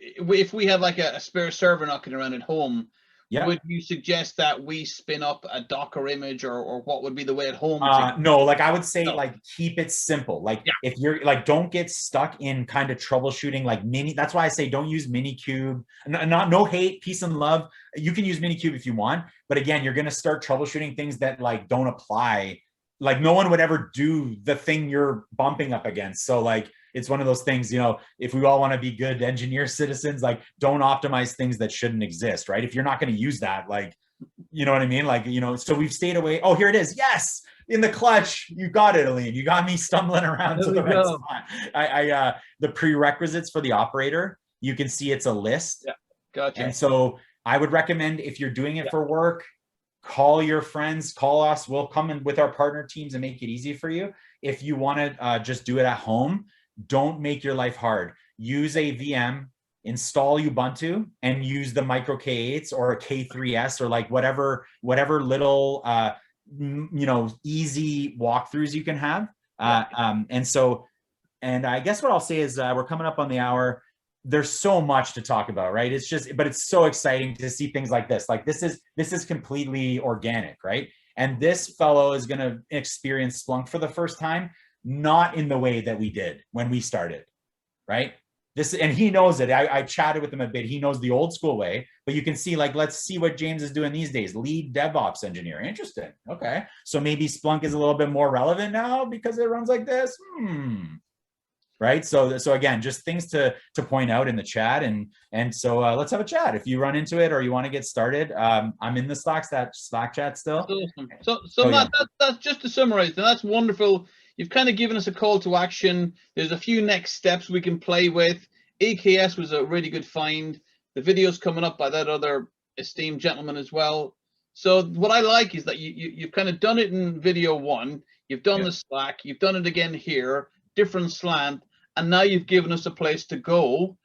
S1: if we have like a spare server knocking around at home, would you suggest that we spin up a Docker image, or what would be the way at home?
S3: No, like I would say, like keep it simple. Like if you're like, don't get stuck in kind of troubleshooting like mini. That's why I say don't use Minikube. No hate, peace and love. You can use Minikube if you want, but again, you're gonna start troubleshooting things that like don't apply. Like no one would ever do the thing you're bumping up against. So like, it's one of those things, you know, if we all want to be good engineer citizens, like don't optimize things that shouldn't exist, right? If you're not going to use that, like, you know what I mean? Like, you know, so we've stayed away. Oh, here it is. Yes. In the clutch. You got it, Aline. You got me stumbling around to the right spot. The prerequisites for the operator, you can see it's a list.
S1: Yeah. Gotcha.
S3: And so I would recommend if you're doing it for work, call your friends, call us. We'll come in with our partner teams and make it easy for you. If you want to just do it at home, don't make your life hard. Use a VM, install Ubuntu, and use the micro K8s or a K3S or like whatever little you know, easy walkthroughs you can have. And I guess what I'll say is we're coming up on the hour. There's so much to talk about, right? It's just, but it's so exciting to see things like this. Like this is completely organic, right? And this fellow is going to experience Splunk for the first time, not in the way that we did when we started, right? And he knows it. I chatted with him a bit. He knows the old school way, but you can see, like, let's see what James is doing these days. Lead DevOps engineer. Interesting. Okay. So maybe Splunk is a little bit more relevant now because it runs like this. Right. So again, just things to point out in the chat. And so let's have a chat. If you run into it or you want to get started, I'm in the Slack chat still.
S1: That's awesome. So Matt, that's just to summarize, and that's wonderful. You've kind of given us a call to action. There's a few next steps we can play with. EKS was a really good find. The video's coming up by that other esteemed gentleman as well. So what I like is that you've kind of done it in video 1. You've done the Slack. You've done it again here, different slant. And now you've given us a place to go.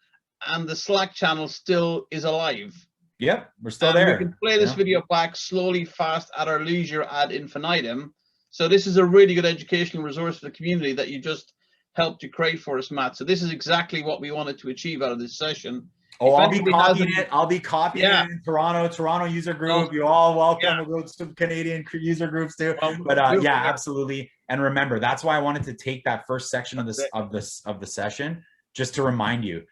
S1: And the Slack channel still is alive.
S3: Yep, we're still there.
S1: We can play this video back slowly, fast, at our leisure, ad infinitum. So this is a really good educational resource for the community that you just helped to create for us, Matt. So this is exactly what we wanted to achieve out of this session.
S3: Oh, I'll be copying it. I'll be copying it in Toronto user group. You're all welcome. We'll go to some Canadian user groups too. But yeah, absolutely. And remember, that's why I wanted to take that first section of the session just to remind you.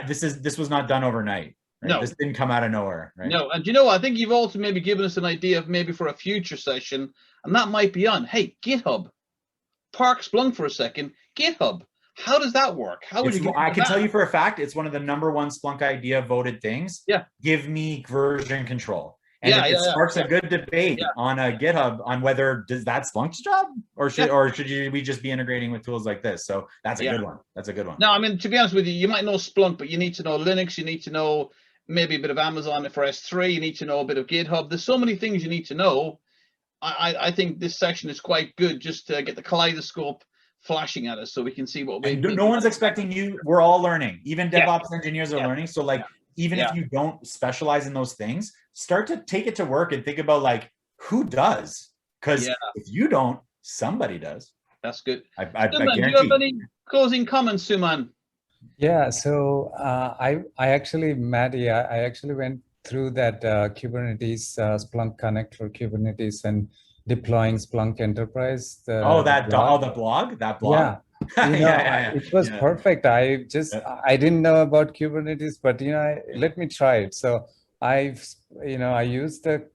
S3: This was not done overnight. Right? No, this didn't come out of nowhere. Right?
S1: No, and you know, I think you've also maybe given us an idea of maybe for a future session, and that might be on, hey, GitHub. park Splunk for a second. GitHub. How does that work? How would you get
S3: I can
S1: that?
S3: tell you for a fact, it's one of the #1 Splunk idea voted things.
S1: Yeah.
S3: Give me version control. And
S1: Yeah,
S3: if it
S1: yeah,
S3: sparks a good debate on a GitHub on whether does that Splunk's job or should we just be integrating with tools like this? So that's a good one. That's a good one.
S1: No, I mean, to be honest with you, you might know Splunk, but you need to know Linux. You need to know maybe a bit of Amazon for S3. You need to know a bit of GitHub. There's so many things you need to know. I think this section is quite good just to get the kaleidoscope flashing at us so we can see what we
S3: no one's expecting you. We're all learning. Even DevOps engineers are learning. So like, even if you don't specialize in those things, start to take it to work and think about like, who does? Because if you don't, somebody does.
S1: That's good.
S3: I
S1: Suman, do you have any closing comments, Suman?
S2: Yeah, so I actually, Maddie, I actually went through that Kubernetes Splunk Connect for Kubernetes and deploying Splunk Enterprise.
S3: The blog? That blog?
S2: Yeah. It was perfect. I didn't know about Kubernetes, but let me try it. So I used the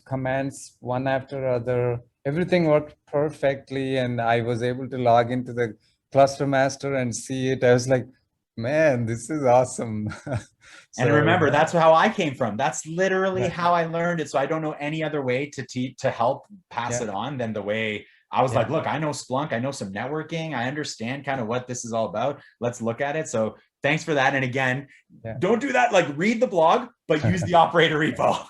S2: commands one after other. Everything worked perfectly, and I was able to log into the cluster master and see it. I was like, man, this is awesome.
S3: And remember, that's how I came from. That's literally how I learned it. So I don't know any other way to help pass it on than the way I was like, look, I know Splunk, I know some networking, I understand kind of what this is all about. Let's look at it. So thanks for that. And again, don't do that. Like, read the blog, but use the operator repo.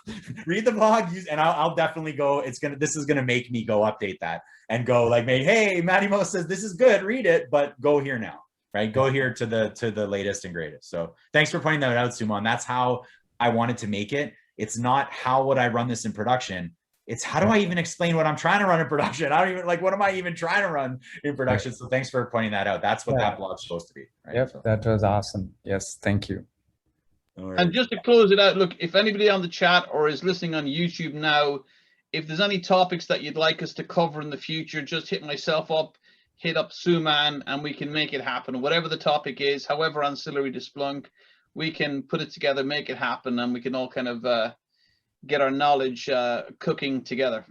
S3: Read the blog, and I'll definitely go. This is gonna make me go update that and go like, hey, Matty Mo says this is good. Read it, but go here now. Right, go here to the latest and greatest. So thanks for pointing that out, Suman. That's how I wanted to make it. It's not how would I run this in production. It's how do I even explain what I'm trying to run in production? I don't even what am I even trying to run in production? So thanks for pointing that out. That's what that blog's supposed to be. Right?
S2: Yep, so that was awesome. Yes, thank you.
S1: Right. And just to close it out, look, if anybody on the chat or is listening on YouTube now, if there's any topics that you'd like us to cover in the future, just hit myself up. Hit up Suman and we can make it happen. Whatever the topic is, however ancillary to Splunk, we can put it together, make it happen, and we can all kind of get our knowledge cooking together.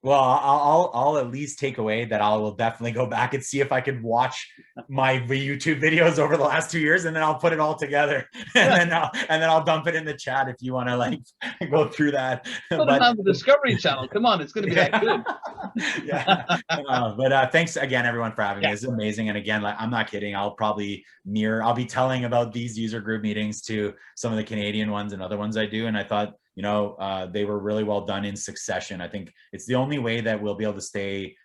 S3: Well, I'll at least take away that I will definitely go back and see if I can watch my YouTube videos over the last 2 years, and then I'll put it all together, and then I'll dump it in the chat if you want to like go through that.
S1: Put it on the Discovery Channel. Come on, it's going to be that good.
S3: But thanks again, everyone, for having me. This is amazing. And again, like, I'm not kidding. I'll be telling about these user group meetings to some of the Canadian ones and other ones I do. And I thought, they were really well done in succession. I think it's the only way that we'll be able to stay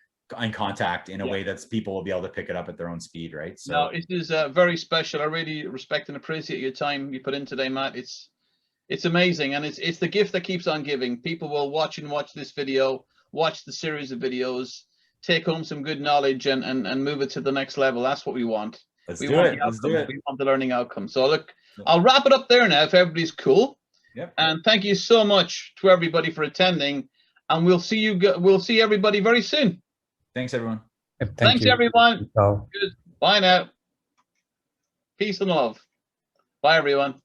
S3: in contact in a way that people will be able to pick it up at their own speed, right? So
S1: no, it is very special. I really respect and appreciate your time you put in today, Matt. It's amazing, and it's the gift that keeps on giving. People will watch this video, watch the series of videos, take home some good knowledge, and move it to the next level. That's what we want.
S3: Let's do it.
S1: We want the learning outcome. So look, I'll wrap it up there now if everybody's cool.
S3: Yep.
S1: And thank you so much to everybody for attending, and we'll see everybody very soon.
S3: Thanks, everyone.
S1: Thanks, everyone. Good. Bye now. Peace and love. Bye, everyone.